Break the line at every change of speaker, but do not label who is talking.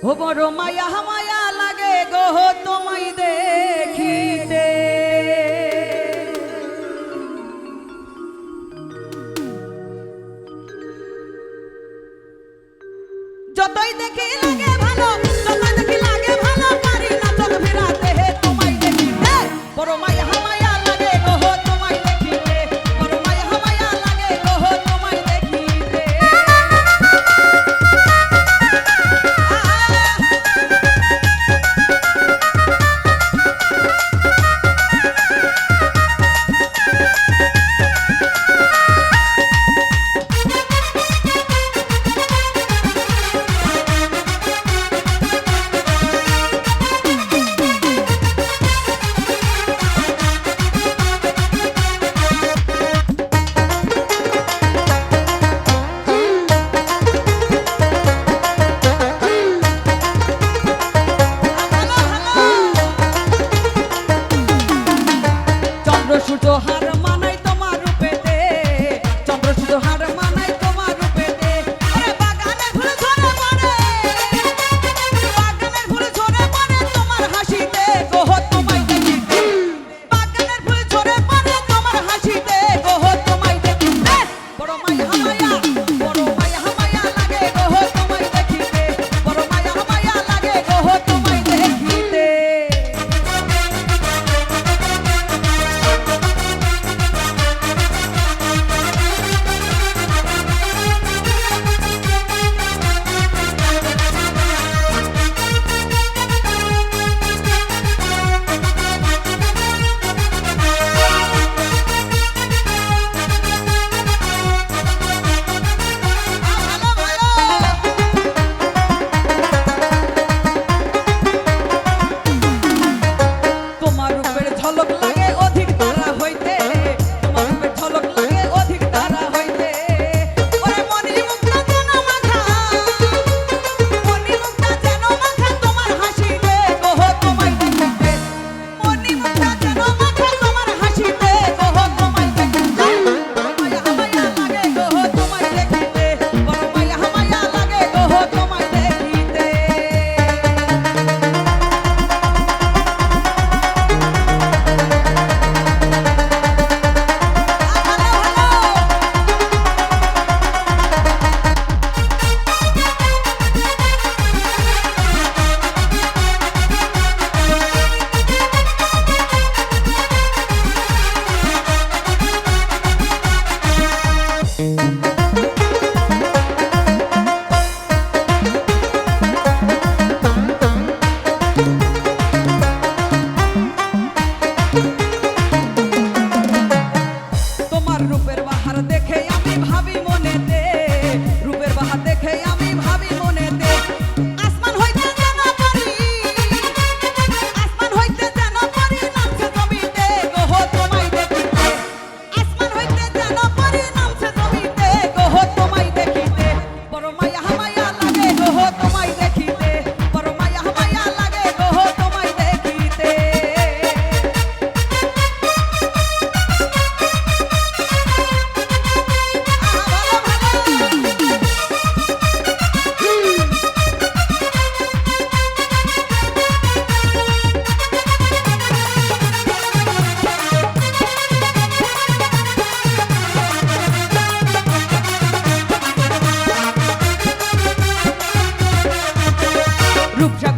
ও বড় মায়া মায়া লাগে গো তোমায় দেখিতে যতই দেখি লাগে ভালো যতই দেখি লাগে ভালো পারি না চোখ ফেরাতে তোমায় দেখিতে বড় মায়া মায়া লাগে গো তোমায় দেখিতে বড় মায়া মায়া লাগে গো তোমায় দেখিতে সূর্য হার মানাই তোমার রূপেতে চন্দ্র সূর্য হার মানাই তোমার রূপেতে আরে বাগানে ফুল ঝরে পড়ে বাগানের ফুল ঝরে পড়ে তোমার হাসিতে গো তোমায় দেখিতে বাগানের ফুল ঝরে পড়ে তোমার হাসিতে গো তোমায় দেখিতে বড় মায়া মায়া লাগে গো তোমায় দেখিতে বড় মায়া মায়া লাগে গো তোমায় দেখিতে ঝলক লাগে অধিক তারা হইতে তোমার রূপের ঝলক লাগে অধিক তারা হইতে ওরে মনি মুক্তা যেন মাখা মনি মুক্তা যেন মাখা তোমার হাসিতে গো তোমায় দেখিতে মনি মুক্তা যেন মাখা তোমার হাসিতে গো তোমায় দেখিতে মায়া মায়া লাগে গো তোমায় দেখিতে বড় মায়া মায়া লাগে গো তোমায় দেখিতে তোমার রূপের বাহার দেখে আমি ভাবি মনেতে রূপের বাহার দেখে আমি ভাবি মনেতে আসমান হইতে যেন পরি আসমান হইতে যেন পরি নামছে জমিতে গো তোমায় দেখিতে আসমান হইতে যেন পরি নামছে জমিতে গো তোমায় দেখিতে বড় মায়া মায়া লাগে গো তোমায় দেখিতে বড় মায়া মায়া লাগে গো তোমায় দেখিতে রূপসা